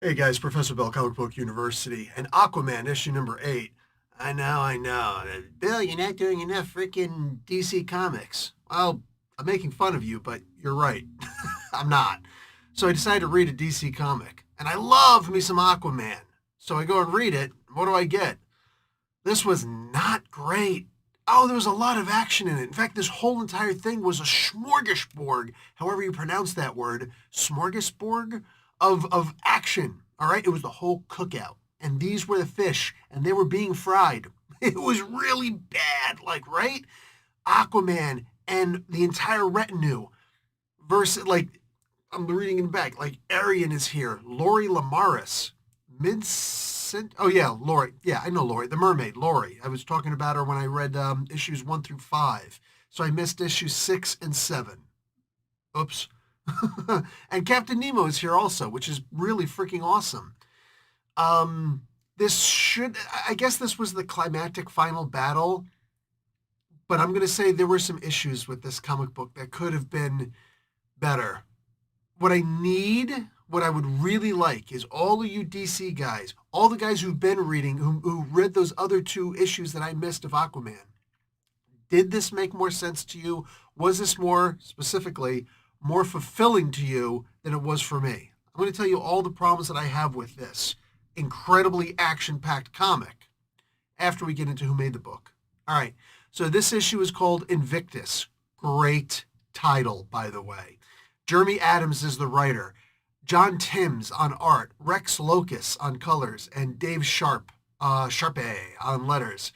Hey guys, Professor Bell, Comic Book University, and Aquaman, issue number 8. I know. Bill, you're not doing enough freaking DC Comics. Well, I'm making fun of you, but you're right. I'm not. So I decided to read a DC comic, and I love me some Aquaman. So I go and read it. What do I get? This was not great. Oh, there was a lot of action in it. In fact, this whole entire thing was a smorgasbord, however you pronounce that word, smorgasbord of action. All right, it was the whole cookout, and these were the fish, and they were being fried. It was really bad, like right, Aquaman and the entire retinue versus like I'm reading in the back. Like Arian is here, Lori Lamaris, mid. Oh yeah, Lori. Yeah, I know Lori, the mermaid, Lori. I was talking about her when I read issues 1 through 5, so I missed issues 6 and 7. Oops. And Captain Nemo is here also, which is really freaking awesome. Um, this should, I guess, this was the climactic final battle, but I'm gonna say there were some issues with this comic book that could have been better. What I need, what I would really like is all of you DC guys, all the guys who've been reading, who read those other 2 issues that I missed of Aquaman. Did this make more sense to you? Was this more specifically more fulfilling to you than it was for me? I'm going to tell you all the problems that I have with this incredibly action packed comic after we get into who made the book. All right. So this issue is called Invictus. Great title, by the way. Jeremy Adams is the writer. John Timms on art, Rex Locus on colors, and Dave Sharpe on letters.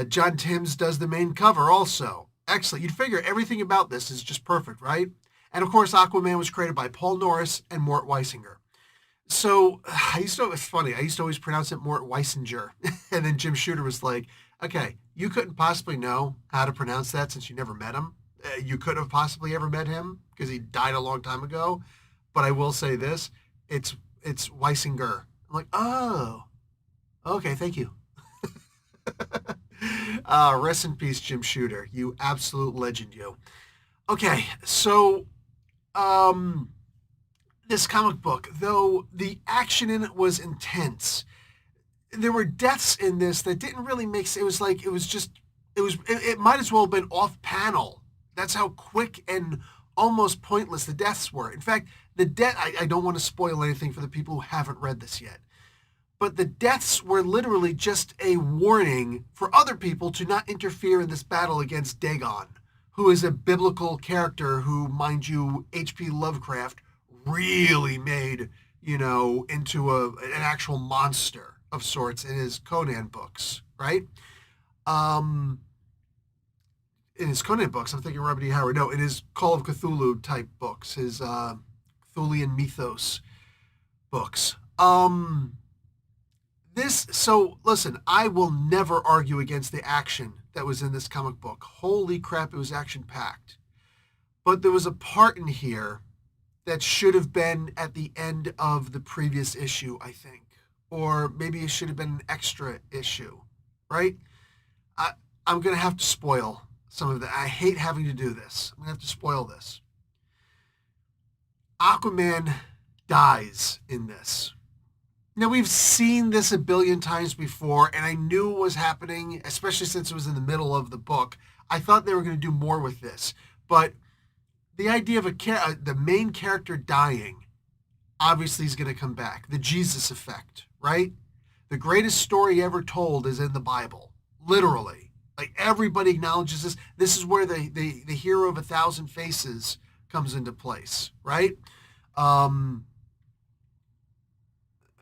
John Timms does the main cover also. Excellent. You'd figure everything about this is just perfect, right? And of course, Aquaman was created by Paul Norris and Mort Weisinger. So it's funny, I used to always pronounce it Mort Weisinger. And then Jim Shooter was like, okay, you couldn't possibly know how to pronounce that since you never met him. You couldn't have possibly ever met him because he died a long time ago. But I will say this, it's Weisinger. I'm like, oh, okay, thank you. Rest in peace, Jim Shooter. You absolute legend, you. Okay, so um, this comic book, though the action in it was intense, there were deaths in this that didn't really make sense. It was like it might as well have been off panel. That's how quick and almost pointless the deaths were. In fact, the death. I don't want to spoil anything for the people who haven't read this yet, but the deaths were literally just a warning for other people to not interfere in this battle against Dagon, who is a biblical character who, mind you, H.P. Lovecraft really made, into an actual monster of sorts in his Conan books, right? Um, in his Conan books, I'm thinking Robert E. Howard. No, in his Call of Cthulhu type books, his Cthulhian mythos books. So listen, I will never argue against the action that was in this comic book. Holy crap, it was action packed. But there was a part in here that should have been at the end of the previous issue, I think. Or maybe it should have been an extra issue, right? I, I'm going to have to spoil some of that. I hate having to do this. I'm going to have to spoil this. Aquaman dies in this. Now, we've seen this a billion times before, and I knew it was happening, especially since it was in the middle of the book. I thought they were going to do more with this. But the idea of the main character dying obviously is going to come back. The Jesus effect, right? The greatest story ever told is in the Bible, literally. Like everybody acknowledges this. This is where the hero of 1,000 faces comes into place, right? Um,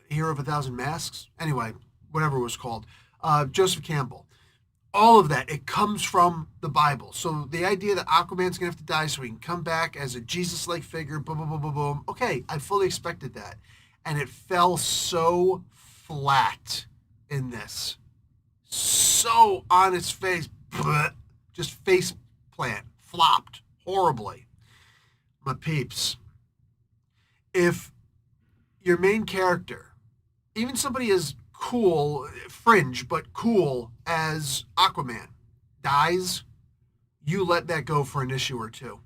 Hero of 1,000 Masks. Anyway, whatever it was called. Joseph Campbell. All of that, it comes from the Bible. So the idea that Aquaman's going to have to die so he can come back as a Jesus-like figure, boom, boom, boom, boom, boom. Okay, I fully expected that. And it fell so flat in this. So on its face, just face plant, flopped horribly. My peeps, if your main character, even somebody as cool, fringe, but cool as Aquaman, dies, you let that go for an issue or two.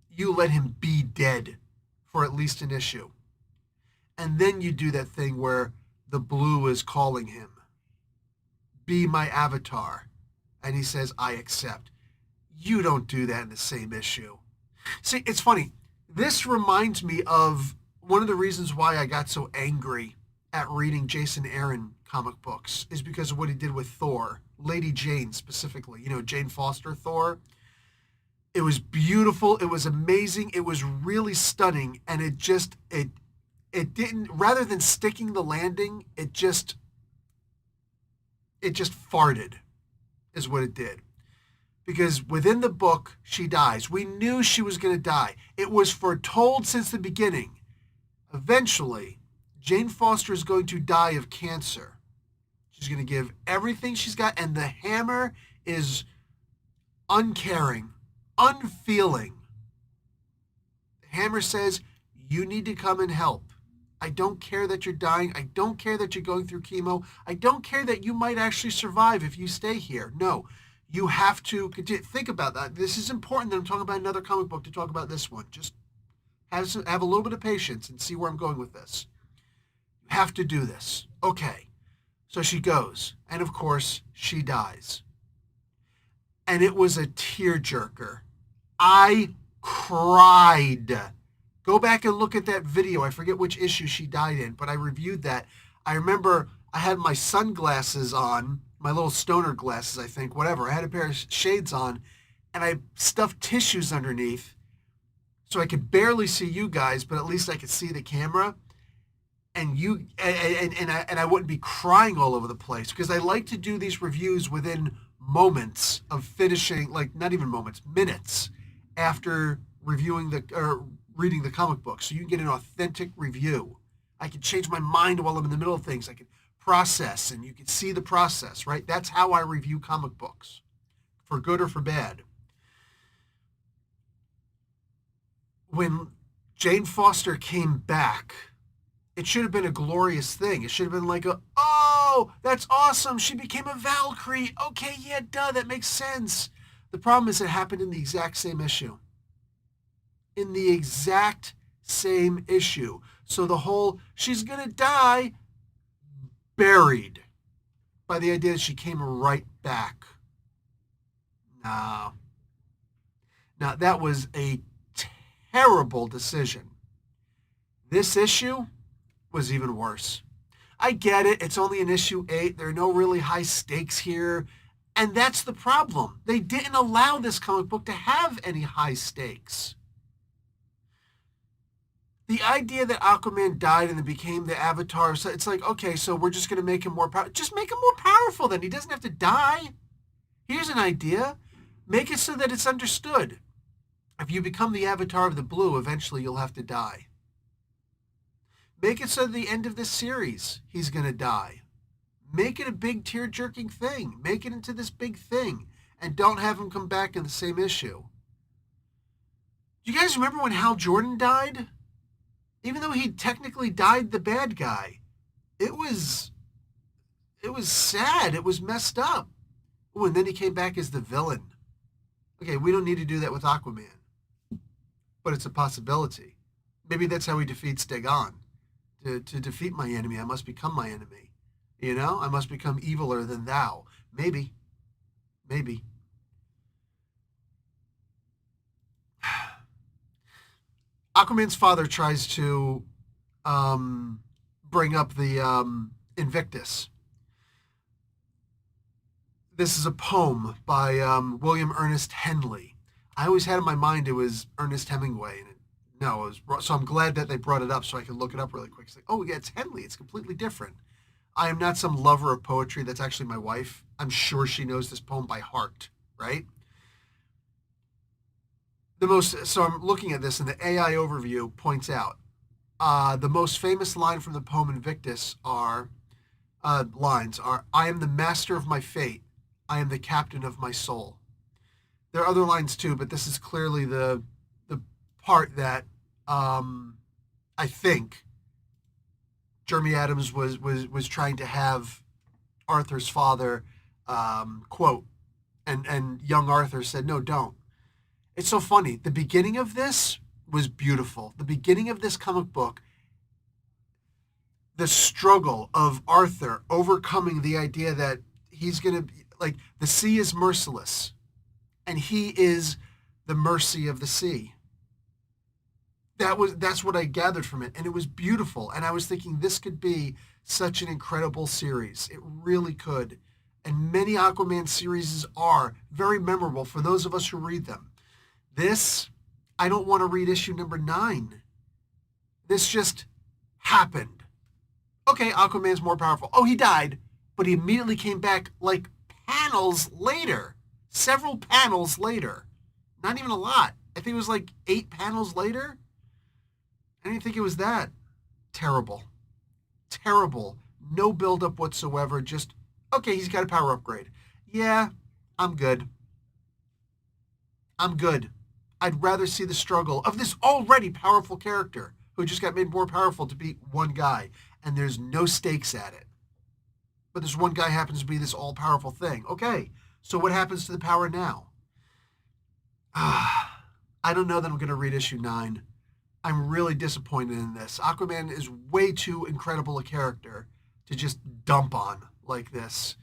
You let him be dead for at least an issue. And then you do that thing where the blue is calling him, be my avatar. And he says, I accept. You don't do that in the same issue. See, it's funny. This reminds me of one of the reasons why I got so angry at reading Jason Aaron comic books is because of what he did with Thor, Lady Jane specifically. You know, Jane Foster Thor. It was beautiful. It was amazing. It was really stunning. And it didn't, rather than sticking the landing, it just farted is what it did. Because within the book, she dies. We knew she was going to die. It was foretold since the beginning. Eventually, Jane Foster is going to die of cancer. She's going to give everything she's got, and the Hammer is uncaring, unfeeling. The Hammer says, you need to come and help. I don't care that you're dying. I don't care that you're going through chemo. I don't care that you might actually survive if you stay here. No, you have to continue. Think about that. This is important that I'm talking about another comic book to talk about this one. Just have a little bit of patience and see where I'm going with this. You have to do this. Okay. So she goes. And of course, she dies. And it was a tearjerker. I cried. Go back and look at that video. I forget which issue she died in, but I reviewed that. I remember I had my sunglasses on, my little stoner glasses, I think, whatever. I had a pair of shades on, and I stuffed tissues underneath so I could barely see you guys, but at least I could see the camera. And I wouldn't be crying all over the place because I like to do these reviews within moments of finishing, like not even moments, minutes after reviewing or reading the comic book, so you can get an authentic review. I can change my mind while I'm in the middle of things. I can process, and you can see the process, right? That's how I review comic books, for good or for bad. When Jane Foster came back, it should have been a glorious thing. It should have been like oh, that's awesome. She became a Valkyrie. Okay, yeah, duh, that makes sense. The problem is it happened in the exact same issue. In the exact same issue. So the whole, she's going to die, buried by the idea that she came right back. No. Now, that was a terrible decision. This issue was even worse. I get it. It's only in issue 8. There are no really high stakes here. And that's the problem. They didn't allow this comic book to have any high stakes. The idea that Aquaman died and then became the Avatar, so it's like, okay, so we're just going to make him more powerful. Just make him more powerful then. He doesn't have to die. Here's an idea. Make it so that it's understood. If you become the Avatar of the Blue, eventually you'll have to die. Make it so at the end of this series, he's going to die. Make it a big tear-jerking thing. Make it into this big thing. And don't have him come back in the same issue. Do you guys remember when Hal Jordan died? Even though he technically died the bad guy, it was sad. It was messed up. Ooh, and then he came back as the villain. Okay, we don't need to do that with Aquaman. But it's a possibility. Maybe that's how he defeats Dagon. To defeat my enemy, I must become my enemy. You know, I must become eviler than thou. Maybe. Maybe. Aquaman's father tries to bring up the Invictus. This is a poem by William Ernest Henley. I always had in my mind it was Ernest Hemingway. And no, it was, so I'm glad that they brought it up so I could look it up really quick. It's like, oh, yeah, it's Henley. It's completely different. I am not some lover of poetry. That's actually my wife. I'm sure she knows this poem by heart, right? So I'm looking at this, and the AI overview points out the most famous line from the poem Invictus I am the master of my fate. I am the captain of my soul. There are other lines too, but this is clearly the part that I think Jeremy Adams was trying to have Arthur's father quote, and young Arthur said, no, don't. It's so funny. The beginning of this was beautiful. The beginning of this comic book, the struggle of Arthur overcoming the idea that he's going to be like the sea is merciless and he is the mercy of the sea. That's what I gathered from it, and it was beautiful, and I was thinking this could be such an incredible series. It really could. And many Aquaman series are very memorable for those of us who read them. This, I don't want to read issue number 9. This just happened. Okay, Aquaman's more powerful. Oh, he died, but he immediately came back like panels later. Several panels later. Not even a lot. I think it was like 8 panels later. I didn't think it was that. Terrible. Terrible. No build-up whatsoever. Just, okay, he's got a power upgrade. Yeah, I'm good. I'm good. I'd rather see the struggle of this already powerful character who just got made more powerful to beat one guy, and there's no stakes at it. But this one guy happens to be this all-powerful thing. Okay, so what happens to the power now? I don't know that I'm going to read issue 9. I'm really disappointed in this. Aquaman is way too incredible a character to just dump on like this.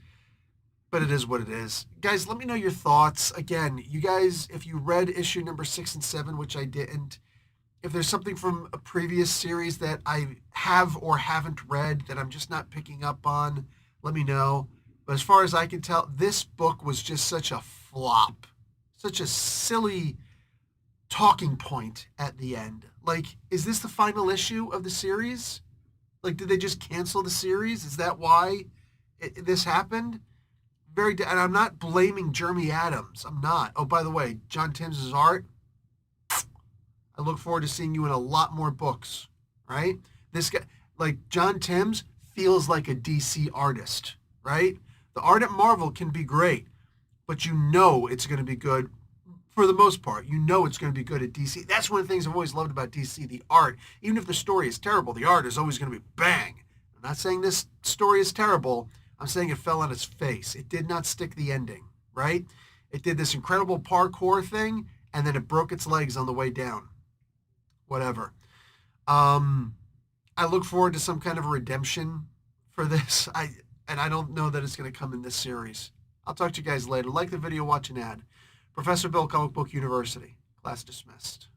But it is what it is. Guys, let me know your thoughts. Again, you guys, if you read issue number 6 and 7, which I didn't, if there's something from a previous series that I have or haven't read that I'm just not picking up on, let me know. But as far as I can tell, this book was just such a flop. Such a silly talking point at the end. Like, is this the final issue of the series? Like, did they just cancel the series? Is that why this happened? And I'm not blaming Jeremy Adams. I'm not. Oh, by the way, John Timms' art, I look forward to seeing you in a lot more books, right? This guy, like John Timms, feels like a DC artist, right? The art at Marvel can be great, but you know it's going to be good for the most part. You know it's going to be good at DC. That's one of the things I've always loved about DC, the art. Even if the story is terrible, the art is always going to be bang. I'm not saying this story is terrible. I'm saying it fell on its face. It did not stick the ending, right? It did this incredible parkour thing, and then it broke its legs on the way down. Whatever. I look forward to some kind of a redemption for this. I don't know that it's going to come in this series. I'll talk to you guys later. Like the video, watch an ad. Professor Bill, Comic Book University. Class dismissed.